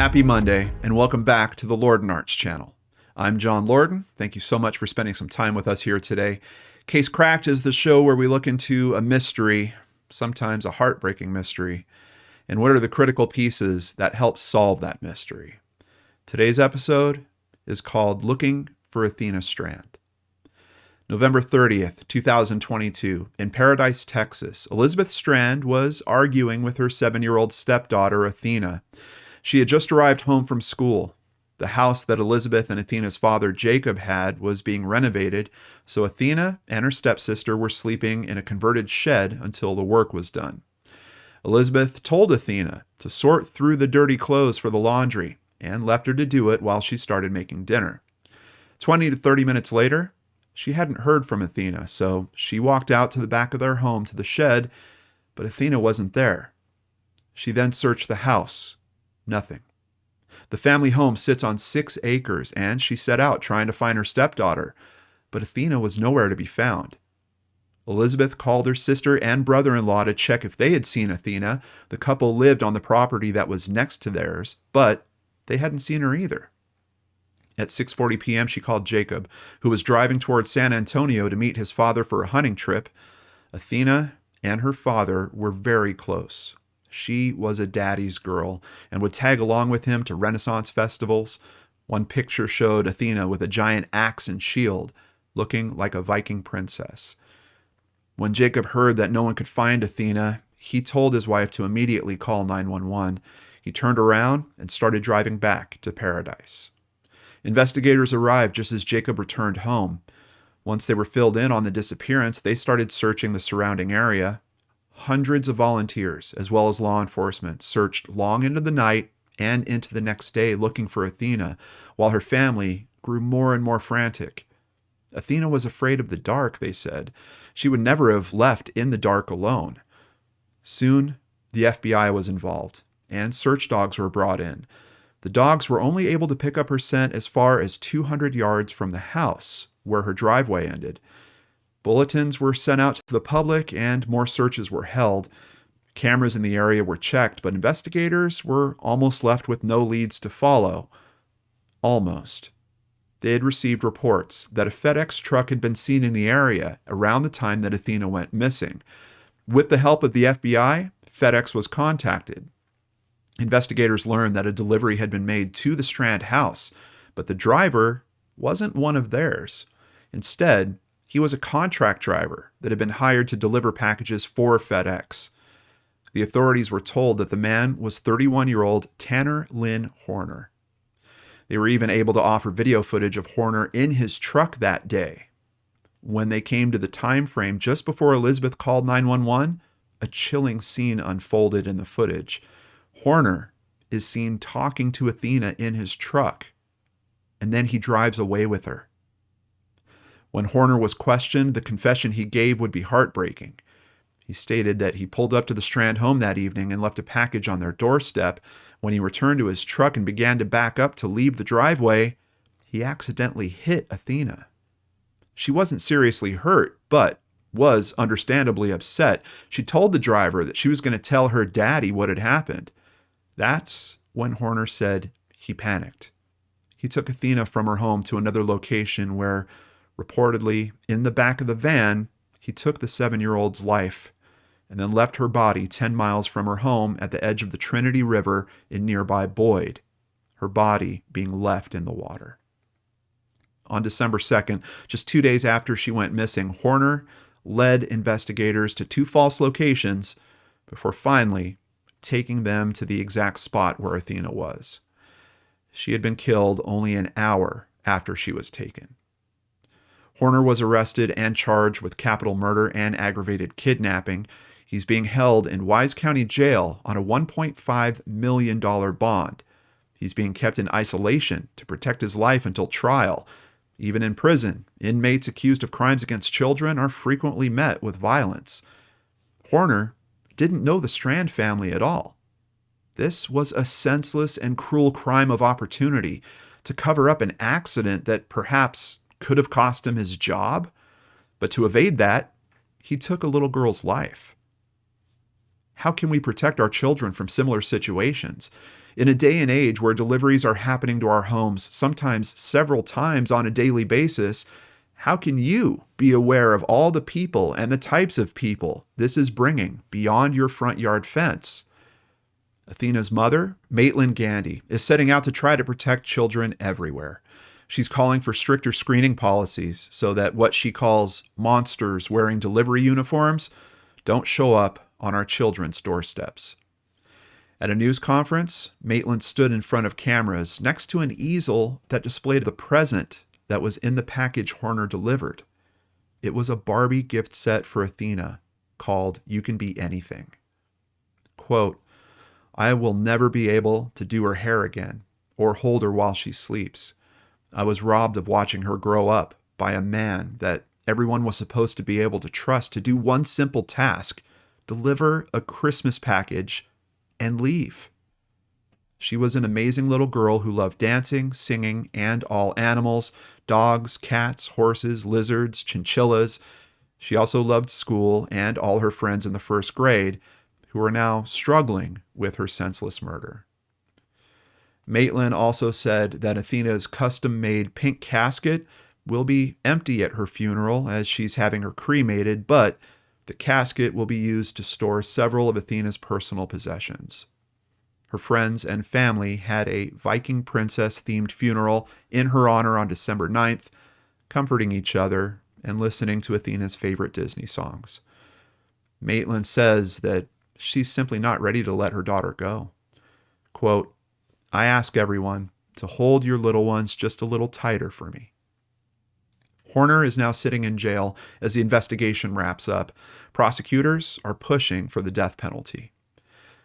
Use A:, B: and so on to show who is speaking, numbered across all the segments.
A: Happy Monday, and welcome back to the LordanArts channel. I'm John Lordan. Thank you so much for spending some time with us here today. Case Cracked is the show where we look into a mystery, sometimes a heartbreaking mystery, and what are the critical pieces that help solve that mystery. Today's episode is called Looking for Athena Strand. November 30th, 2022, in Paradise, Texas, Elizabeth Strand was arguing with her 7-year-old stepdaughter, Athena. She had just arrived home from school. The house that Elizabeth and Athena's father, Jacob, had was being renovated, so Athena and her stepsister were sleeping in a converted shed until the work was done. Elizabeth told Athena to sort through the dirty clothes for the laundry and left her to do it while she started making dinner. 20 to 30 minutes later, she hadn't heard from Athena, so she walked out to the back of their home to the shed, but Athena wasn't there. She then searched the house. Nothing. The family home sits on 6 acres, and she set out trying to find her stepdaughter, but Athena was nowhere to be found. Elizabeth called her sister and brother-in-law to check if they had seen Athena. The couple lived on the property that was next to theirs, but they hadn't seen her either. At 6:40 p.m., she called Jacob, who was driving towards San Antonio to meet his father for a hunting trip. Athena and her father were very close. She was a daddy's girl and would tag along with him to Renaissance festivals. One picture showed Athena with a giant axe and shield, looking like a Viking princess. When Jacob heard that no one could find Athena, he told his wife to immediately call 911. He turned around and started driving back to Paradise. Investigators arrived just as Jacob returned home. Once they were filled in on the disappearance, they started searching the surrounding area. Hundreds of volunteers, as well as law enforcement, searched long into the night and into the next day looking for Athena, while her family grew more and more frantic. Athena was afraid of the dark, they said. She would never have left in the dark alone. Soon, the FBI was involved, and search dogs were brought in. The dogs were only able to pick up her scent as far as 200 yards from the house, where her driveway ended. Bulletins were sent out to the public and more searches were held. Cameras in the area were checked, but investigators were almost left with no leads to follow. Almost. They had received reports that a FedEx truck had been seen in the area around the time that Athena went missing. With the help of the FBI, FedEx was contacted. Investigators learned that a delivery had been made to the Strand house, but the driver wasn't one of theirs. Instead, he was a contract driver that had been hired to deliver packages for FedEx. The authorities were told that the man was 31-year-old Tanner Lynn Horner. They were even able to offer video footage of Horner in his truck that day. When they came to the time frame just before Elizabeth called 911, a chilling scene unfolded in the footage. Horner is seen talking to Athena in his truck, and then he drives away with her. When Horner was questioned, the confession he gave would be heartbreaking. He stated that he pulled up to the Strand home that evening and left a package on their doorstep. When he returned to his truck and began to back up to leave the driveway, he accidentally hit Athena. She wasn't seriously hurt, but was understandably upset. She told the driver that she was going to tell her daddy what had happened. That's when Horner said he panicked. He took Athena from her home to another location where, reportedly, in the back of the van, he took the 7-year-old's life and then left her body 10 miles from her home at the edge of the Trinity River in nearby Boyd, her body being left in the water. On December 2nd, just 2 days after she went missing, Horner led investigators to 2 false locations before finally taking them to the exact spot where Athena was. She had been killed only an hour after she was taken. Horner was arrested and charged with capital murder and aggravated kidnapping. He's being held in Wise County Jail on a $1.5 million bond. He's being kept in isolation to protect his life until trial. Even in prison, inmates accused of crimes against children are frequently met with violence. Horner didn't know the Strand family at all. This was a senseless and cruel crime of opportunity to cover up an accident that perhaps could have cost him his job. But to evade that, he took a little girl's life. How can we protect our children from similar situations? In a day and age where deliveries are happening to our homes, sometimes several times on a daily basis, how can you be aware of all the people and the types of people this is bringing beyond your front yard fence? Athena's mother, Maitland Gandy, is setting out to try to protect children everywhere. She's calling for stricter screening policies so that what she calls monsters wearing delivery uniforms don't show up on our children's doorsteps. At a news conference, Maitland stood in front of cameras next to an easel that displayed the present that was in the package Horner delivered. It was a Barbie gift set for Athena called You Can Be Anything. Quote, I will never be able to do her hair again or hold her while she sleeps. I was robbed of watching her grow up by a man that everyone was supposed to be able to trust to do one simple task, deliver a Christmas package and leave. She was an amazing little girl who loved dancing, singing, and all animals, dogs, cats, horses, lizards, chinchillas. She also loved school and all her friends in the first grade, who are now struggling with her senseless murder. Maitland also said that Athena's custom-made pink casket will be empty at her funeral as she's having her cremated, but the casket will be used to store several of Athena's personal possessions. Her friends and family had a Viking princess-themed funeral in her honor on December 9th, comforting each other and listening to Athena's favorite Disney songs. Maitland says that she's simply not ready to let her daughter go. Quote, I ask everyone to hold your little ones just a little tighter for me. Horner is now sitting in jail as the investigation wraps up. Prosecutors are pushing for the death penalty.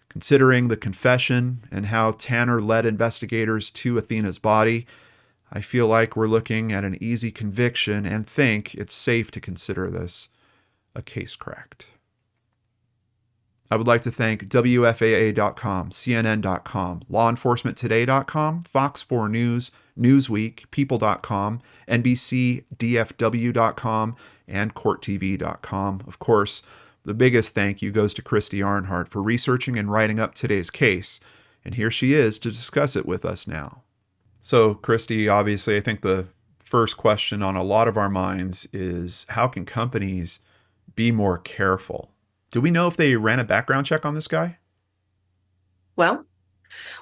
A: Considering the confession and how Tanner led investigators to Athena's body, I feel like we're looking at an easy conviction and think it's safe to consider this a case cracked. I would like to thank WFAA.com, CNN.com, LawEnforcementToday.com, Fox 4 News, Newsweek, People.com, NBC, DFW.com, and CourtTV.com. Of course, the biggest thank you goes to Christy Arnhart for researching and writing up today's case. And here she is to discuss it with us now. So, Christy, obviously, I think the first question on a lot of our minds is how can companies be more careful? Do we know if they ran a background check on this guy?
B: Well,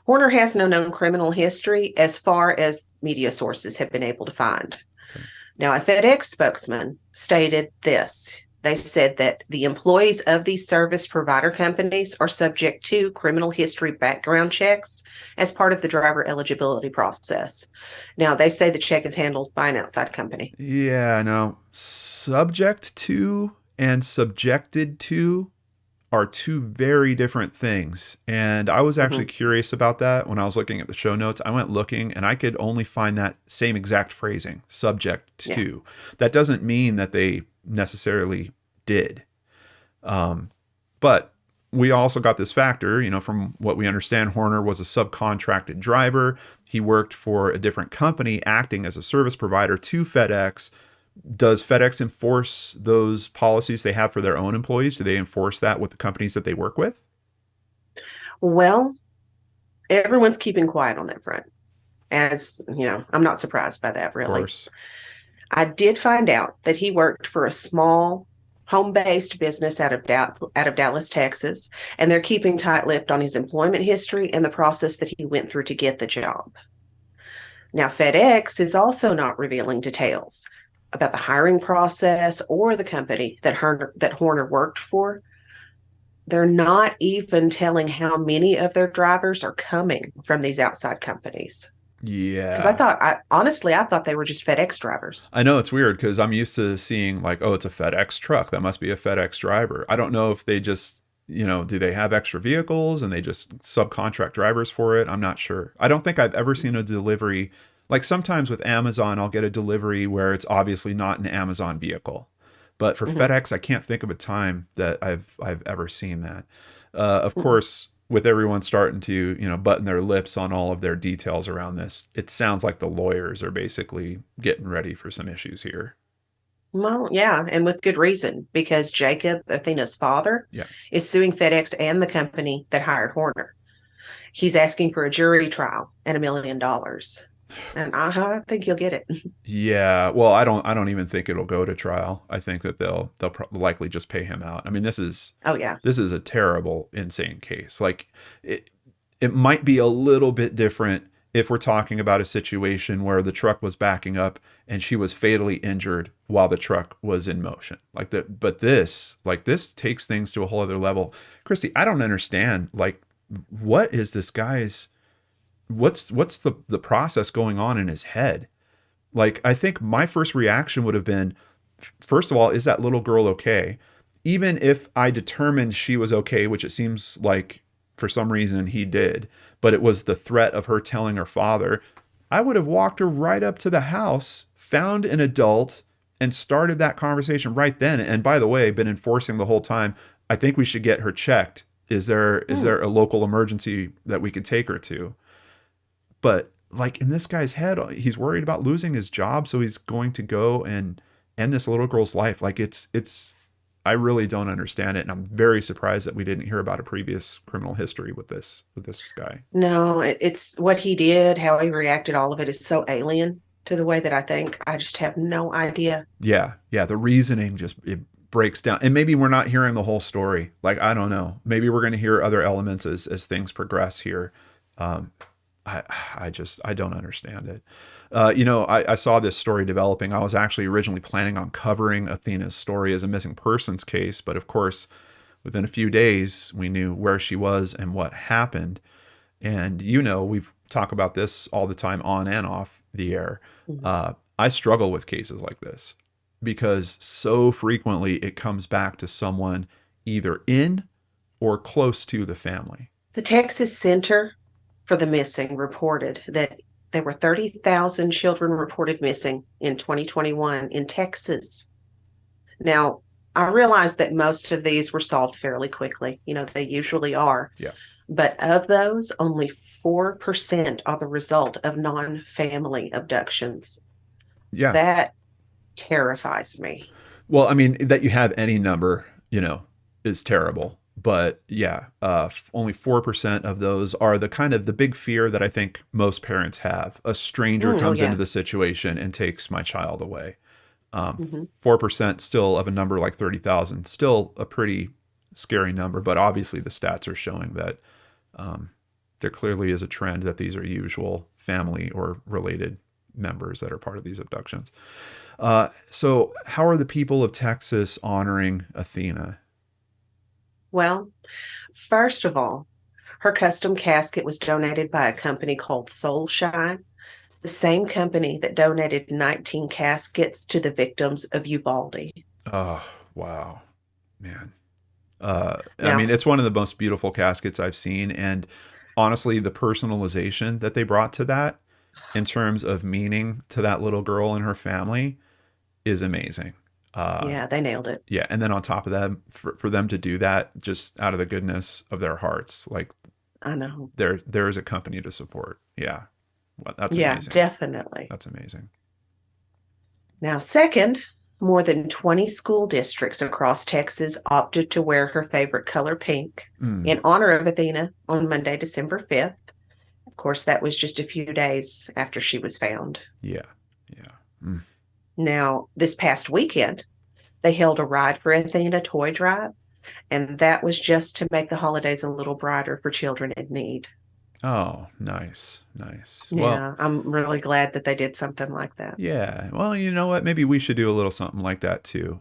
B: Horner has no known criminal history as far as media sources have been able to find. Okay. Now, a FedEx spokesman stated this. They said that the employees of these service provider companies are subject to criminal history background checks as part of the driver eligibility process. Now, they say the check is handled by an outside company.
A: Yeah, no. Subject to and subjected to are two very different things. And I was actually curious about that when I was looking at the show notes. I went looking and I could only find that same exact phrasing, subject to. That doesn't mean that they necessarily did. But we also got this factor, from what we understand, Horner was a subcontracted driver. He worked for a different company acting as a service provider to FedEx. Does FedEx enforce those policies they have for their own employees? Do they enforce that with the companies that they work with?
B: Well, everyone's keeping quiet on that front. As I'm not surprised by that, really.
A: Of course.
B: I did find out that he worked for a small home-based business out of Dallas, Texas, and they're keeping tight-lipped on his employment history and the process that he went through to get the job. Now, FedEx is also not revealing details about the hiring process or the company that Horner worked for. They're not even telling how many of their drivers are coming from these outside companies.
A: Yeah.
B: Because I thought they were just FedEx drivers.
A: I know, it's weird because I'm used to seeing like, oh, it's a FedEx truck. That must be a FedEx driver. I don't know if they just, do they have extra vehicles and they just subcontract drivers for it? I'm not sure. I don't think I've ever seen a delivery. Like sometimes with Amazon, I'll get a delivery where it's obviously not an Amazon vehicle. But for FedEx, I can't think of a time that I've ever seen that. Of course, with everyone starting to, button their lips on all of their details around this, it sounds like the lawyers are basically getting ready for some issues here.
B: Well, yeah, and with good reason, because Jacob, Athena's father, is suing FedEx and the company that hired Horner. He's asking for a jury trial and $1 million. And I think he'll get it.
A: Yeah, well, I don't even think it'll go to trial. I think that they'll likely just pay him out. I mean,
B: Oh, yeah.
A: this is a terrible, insane case. Like it, it might be a little bit different if we're talking about a situation where the truck was backing up and she was fatally injured while the truck was in motion. Like that, but this takes things to a whole other level. Christy, I don't understand. Like, what is this guy's? What's the process going on in his head? Like, I think my first reaction would have been, first of all, is that little girl okay? Even if I determined she was okay, which it seems like for some reason he did, but it was the threat of her telling her father, I would have walked her right up to the house, found an adult, and started that conversation right then. And by the way, been enforcing the whole time, I think we should get her checked. Is
B: Hmm.
A: there a local emergency that we could take her to? But like in this guy's head, he's worried about losing his job, so he's going to go and end this little girl's life. Like it's I really don't understand it, and I'm very surprised that we didn't hear about a previous criminal history with this guy.
B: No, it's what he did, how he reacted, all of it is so alien to the way that I think. I just have no idea.
A: Yeah, yeah, the reasoning just it breaks down, and maybe we're not hearing the whole story. Like I don't know, maybe we're going to hear other elements as things progress here. Um, I I don't understand it. I saw this story developing. I was actually originally planning on covering Athena's story as a missing persons case, but of course, within a few days, we knew where she was and what happened. And we talk about this all the time on and off the air.
B: Mhm.
A: I struggle with cases like this because so frequently it comes back to someone either in or close to the family.
B: The Texas Center for the Missing reported that there were 30,000 children reported missing in 2021 in Texas. Now, I realize that most of these were solved fairly quickly. They usually are.
A: Yeah.
B: But of those, only 4% are the result of non family abductions.
A: Yeah.
B: That terrifies me.
A: Well, I mean, that you have any number, is terrible. But yeah, only 4% of those are the kind of the big fear that I think most parents have. A stranger
B: Oh,
A: comes into
B: yeah.
A: the situation and takes my child away.
B: Hmm.
A: 4% still of a number like 30,000, still a pretty scary number. But obviously, the stats are showing that there clearly is a trend that these are usual family or related members that are part of these abductions. So, how are the people of Texas honoring Athena?
B: Well, first of all, her custom casket was donated by a company called Soulshine. It's the same company that donated 19 caskets to the victims of Uvalde.
A: Oh, wow, man. I
B: Now,
A: mean, it's one of the most beautiful caskets I've seen. And honestly, the personalization that they brought to that in terms of meaning to that little girl and her family is amazing. Uh,
B: yeah, they nailed it.
A: yeah. And then on top of that, for them to do that just out of the goodness of their hearts, like
B: I know.
A: there is a company to support. Yeah. Well, that's
B: Yeah,
A: amazing.
B: definitely.
A: That's amazing.
B: Now, second, more than 20 school districts across Texas opted to wear her favorite color, pink,
A: Mm,
B: in honor of Athena on Monday, December 5th. Of course, that was just a few days after she was found.
A: yeah. Yeah. Mm.
B: Now, this past weekend, they held a Ride for Athena toy drive, and that was just to make the holidays a little brighter for children in need.
A: Oh, nice. Nice. Well,
B: Yeah, I'm really glad that they did something like that.
A: yeah. Well, you know what? Maybe we should do a little something like that too.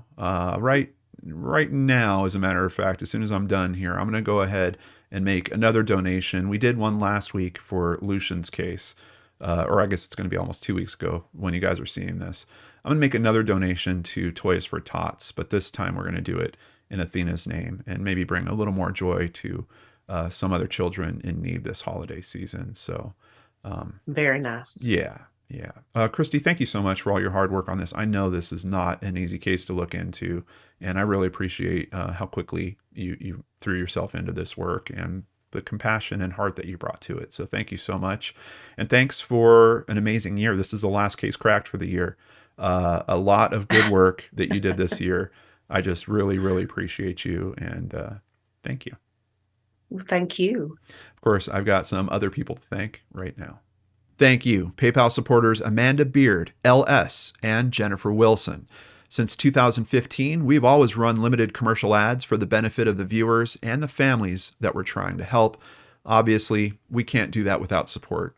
A: Right now, as a matter of fact, as soon as I'm done here, I'm going to go ahead and make another donation. We did one last week for Lucian's case, or I guess it's going to be almost 2 weeks ago when you guys are seeing this. I'm going to make another donation to Toys for Tots, but this time we're going to do it in Athena's name and maybe bring a little more joy to some other children in need this holiday season. So, um,
B: Very nice.
A: yeah, yeah. Christy, thank you so much for all your hard work on this. I know this is not an easy case to look into, and I really appreciate how quickly you threw yourself into this work and the compassion and heart that you brought to it. So thank you so much. And thanks for an amazing year. This is the last case cracked for the year. A lot of good work that you did this year. I just really, really appreciate you, and thank you.
B: Well, thank you.
A: Of course, I've got some other people to thank right now. Thank you, PayPal supporters Amanda Beard, LS, and Jennifer Wilson. Since 2015, we've always run limited commercial ads for the benefit of the viewers and the families that we're trying to help. Obviously, we can't do that without support.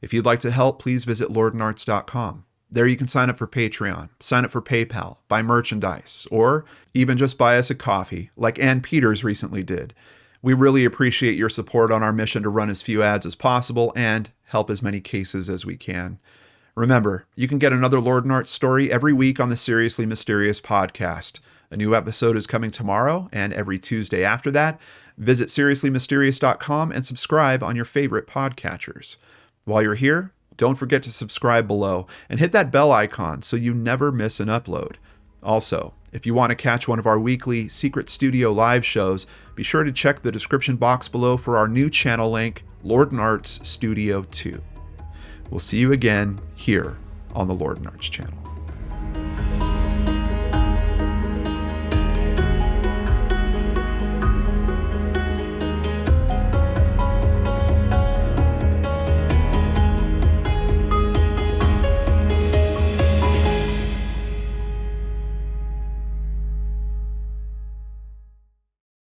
A: If you'd like to help, please visit LordanArts.com. There you can sign up for Patreon, sign up for PayPal, buy merchandise, or even just buy us a coffee, like Ann Peters recently did. We really appreciate your support on our mission to run as few ads as possible and help as many cases as we can. Remember, you can get another LordanArts story every week on the Seriously Mysterious podcast. A new episode is coming tomorrow and every Tuesday after that. Visit SeriouslyMysterious.com and subscribe on your favorite podcatchers. While you're here, don't forget to subscribe below and hit that bell icon so you never miss an upload. Also, if you want to catch one of our weekly Secret Studio live shows, be sure to check the description box below for our new channel link, LordanArts Studio 2. We'll see you again here on the LordanArts channel.